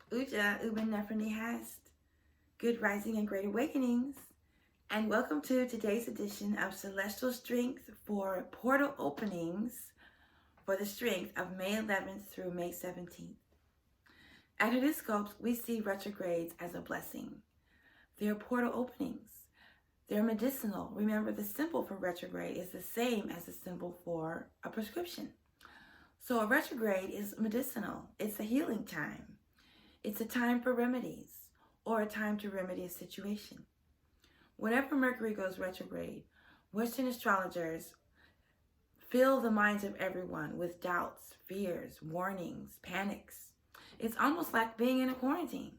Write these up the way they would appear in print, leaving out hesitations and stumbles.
Udja, Uben, Nefer, Nehast. Good rising and great awakenings. And welcome to today's edition of Celestial Strength for portal openings for the strength of May 11th through May 17th. At HeruScopes, we see retrogrades as a blessing. They're portal openings. They're medicinal. Remember, the symbol for retrograde is the same as the symbol for a prescription. So a retrograde is medicinal. It's a healing time. It's a time for remedies or a time to remedy a situation. Whenever Mercury goes retrograde, Western astrologers fill the minds of everyone with doubts, fears, warnings, panics. It's almost like being in a quarantine.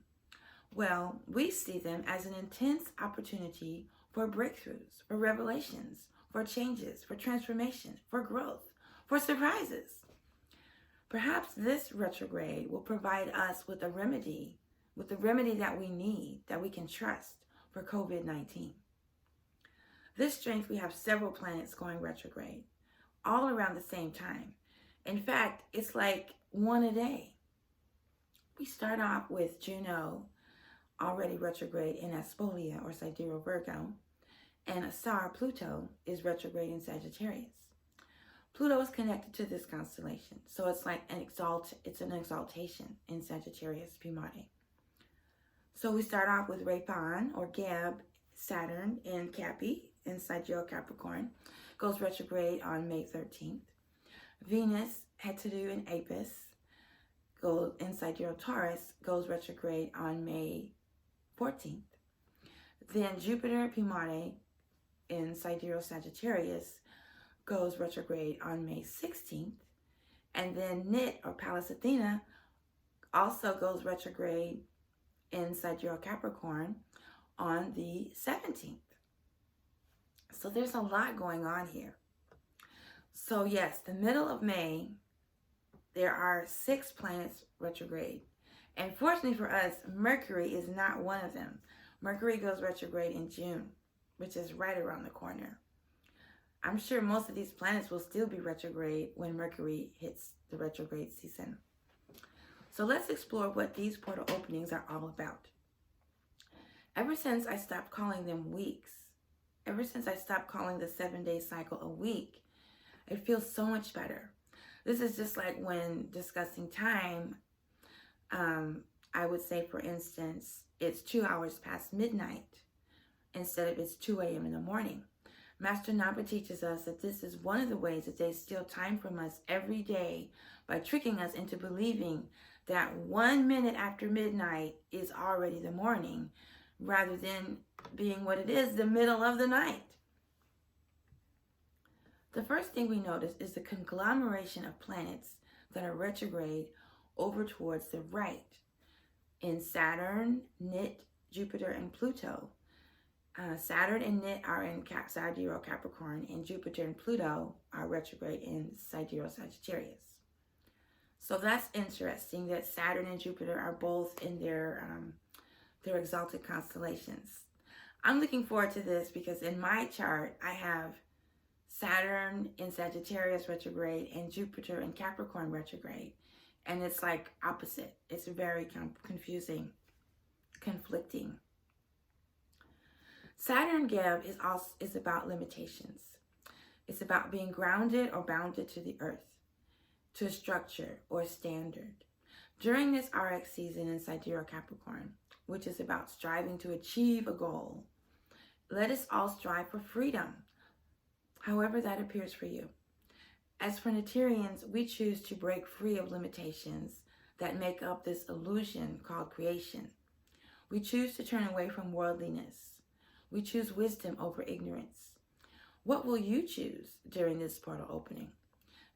Well, we see them as an intense opportunity for breakthroughs, for revelations, for changes, for transformation, for growth, for surprises. Perhaps this retrograde will provide us with the remedy that we need, that we can trust for COVID-19. This strength, we have several planets going retrograde, all around the same time. In fact, it's like one a day. We start off with Juno, already retrograde in Aspolia or Sidereal Virgo, and Asar, Pluto, is retrograde in Sagittarius. Pluto is connected to this constellation, so it's like an exaltation in Sagittarius Pimade. So we start off with Raphan or Geb, Saturn in Capi in Sidereal Capricorn, goes retrograde on May 13th. Venus, Heteru in Apis, goes in Sidereal Taurus, goes retrograde on May 14th. Then Jupiter Pimade in Sidereal Sagittarius goes retrograde on May 16th, and then Nit or Pallas Athena also goes retrograde in Sidereal Capricorn on the 17th. So there's a lot going on here. So yes, the middle of May, there are 6 planets retrograde. And fortunately for us, Mercury is not one of them. Mercury goes retrograde in June, which is right around the corner. I'm sure most of these planets will still be retrograde when Mercury hits the retrograde season. So let's explore what these portal openings are all about. Ever since I stopped calling them weeks, ever since I stopped calling the 7-day cycle a week, it feels so much better. This is just like when discussing time, I would say, for instance, it's 2 hours past midnight instead of it's 2 a.m. in the morning. Master Napa teaches us that this is one of the ways that they steal time from us every day by tricking us into believing that 1 minute after midnight is already the morning, rather than being what it is, the middle of the night. The first thing we notice is the conglomeration of planets that are retrograde over towards the right. In Saturn, Nit, Jupiter, and Pluto. Saturn and Nit are in Sidereal Capricorn, and Jupiter and Pluto are retrograde in Sidereal Sagittarius. So that's interesting that Saturn and Jupiter are both in their exalted constellations. I'm looking forward to this because in my chart, I have Saturn in Sagittarius retrograde and Jupiter in Capricorn retrograde. And it's like opposite. It's very confusing, conflicting. Saturn Geb is about limitations. It's about being grounded or bounded to the earth, to a structure or standard. During this RX season in Sidereal Capricorn, which is about striving to achieve a goal, let us all strive for freedom, however that appears for you. As Planetarians, we choose to break free of limitations that make up this illusion called creation. We choose to turn away from worldliness. We choose wisdom over ignorance. What will you choose during this portal opening?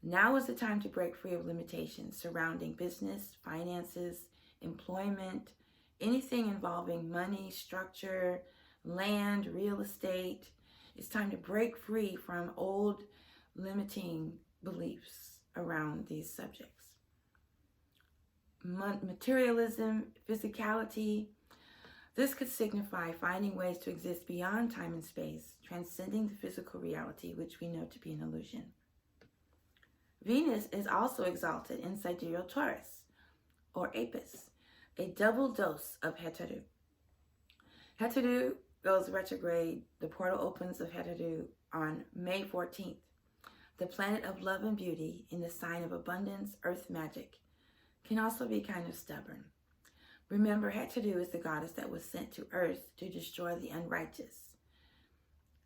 Now is the time to break free of limitations surrounding business, finances, employment, anything involving money, structure, land, real estate. It's time to break free from old limiting beliefs around these subjects. Materialism, physicality. This could signify finding ways to exist beyond time and space, transcending the physical reality, which we know to be an illusion. Venus is also exalted in Sidereal Taurus, or Apis. a double dose of Heteru. Heteru goes retrograde. The portal opens of Heteru on May 14th. The planet of love and beauty in the sign of abundance, earth magic, can also be kind of stubborn. Remember, Heteru is the goddess that was sent to earth to destroy the unrighteous.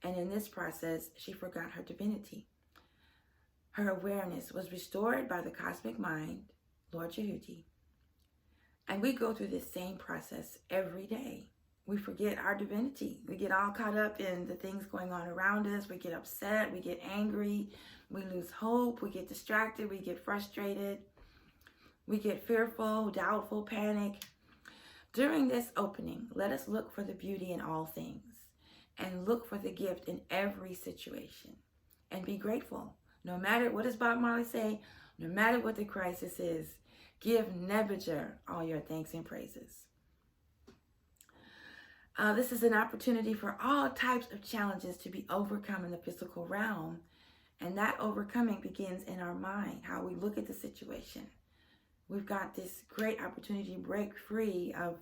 And in this process, she forgot her divinity. Her awareness was restored by the cosmic mind, Lord Yehuti. And we go through this same process every day. We forget our divinity. We get all caught up in the things going on around us. We get upset. We get angry. We lose hope. We get distracted. We get frustrated. We get fearful, doubtful, panic. During this opening, let us look for the beauty in all things and look for the gift in every situation and be grateful. No matter what does Bob Marley say, no matter what the crisis is, give Nebuchadnezzar all your thanks and praises. This is an opportunity for all types of challenges to be overcome in the physical realm. And that overcoming begins in our mind, how we look at the situation. We've got this great opportunity to break free of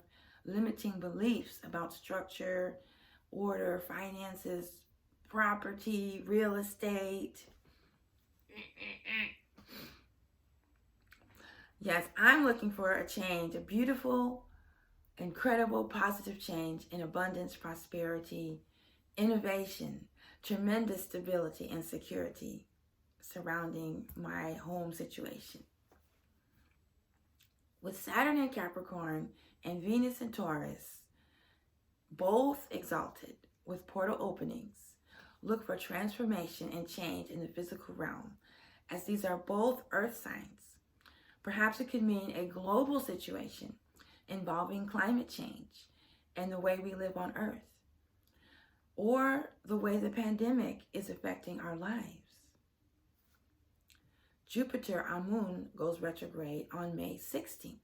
limiting beliefs about structure, order, finances, property, real estate. Yes, I'm looking for a change, a beautiful, incredible, positive change in abundance, prosperity, innovation, tremendous stability and security surrounding my home situation. With Saturn in Capricorn and Venus in Taurus, both exalted with portal openings, look for transformation and change in the physical realm, as these are both earth signs. Perhaps it could mean a global situation involving climate change and the way we live on Earth, or the way the pandemic is affecting our lives. Jupiter Amun goes retrograde on May 16th.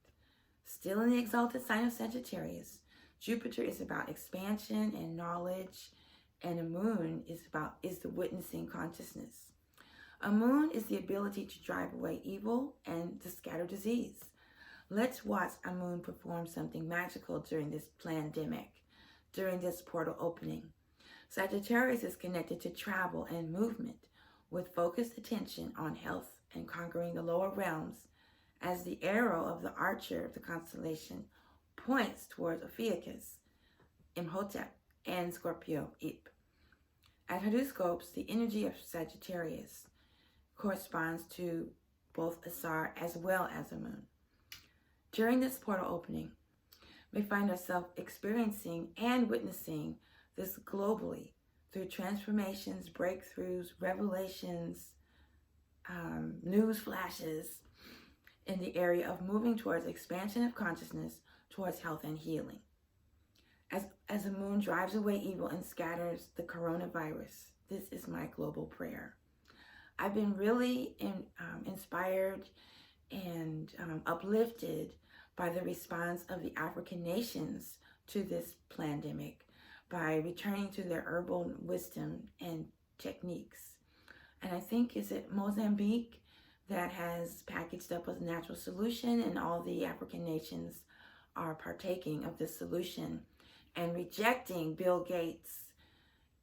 Still in the exalted sign of Sagittarius, Jupiter is about expansion and knowledge, and Amun is the witnessing consciousness. Amun is the ability to drive away evil and to scatter disease. Let's watch Amun perform something magical during this plandemic, during this portal opening. Sagittarius is connected to travel and movement, with focused attention on health and conquering the lower realms, as the arrow of the archer of the constellation points towards Ophiuchus, Hotep, and Scorpio, Ip. At HeruScopes, the energy of Sagittarius corresponds to both Asar as well as Amun. During this portal opening, we find ourselves experiencing and witnessing this globally through transformations, breakthroughs, revelations, news flashes in the area of moving towards expansion of consciousness, towards health and healing. As the moon drives away evil and scatters the coronavirus, this is my global prayer. I've been really inspired and uplifted by the response of the African nations to this plandemic by returning to their herbal wisdom and techniques. And I think, is it Mozambique that has packaged up a natural solution, and all the African nations are partaking of this solution and rejecting Bill Gates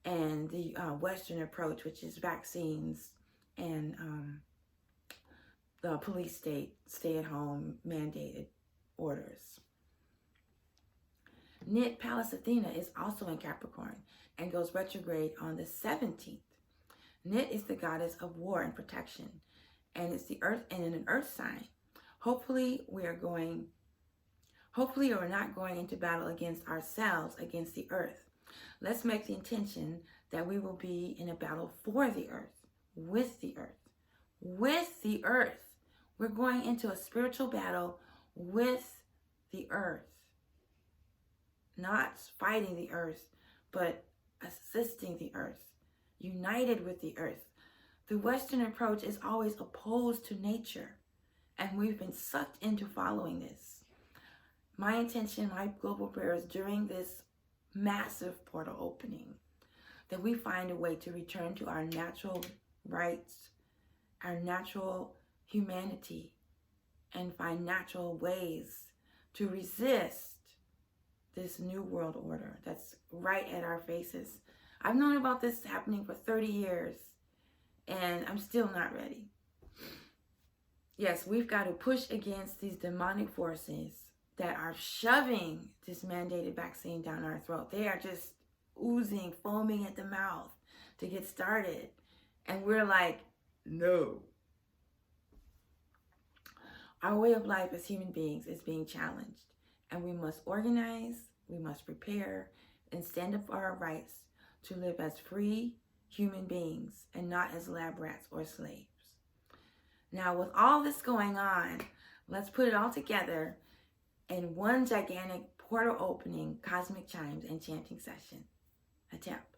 and the Western approach, which is vaccines and the police state, stay-at-home mandated orders. Pallas Athena is also in Capricorn and goes retrograde on the 17th. Nit is the goddess of war and protection, and it's the earth, and in an earth sign. Hopefully we're not going into battle against ourselves, against the earth. Let's make the intention that we will be in a battle for the earth, with the earth, with the earth. We're going into a spiritual battle with the earth. Not fighting the earth, but assisting the earth, united with the earth. The Western approach is always opposed to nature, and we've been sucked into following this. My intention, my global prayers during this massive portal opening, that we find a way to return to our natural rights, our natural humanity, and find natural ways to resist this new world order that's right at our faces. I've known about this happening for 30 years, and I'm still not ready. Yes, we've got to push against these demonic forces that are shoving this mandated vaccine down our throat. They are just oozing, foaming at the mouth to get started. And we're like, no. Our way of life as human beings is being challenged. And we must organize, we must prepare, and stand up for our rights to live as free human beings and not as lab rats or slaves. Now, with all this going on, let's put it all together in one gigantic portal opening, cosmic chimes, and chanting session. Hotep.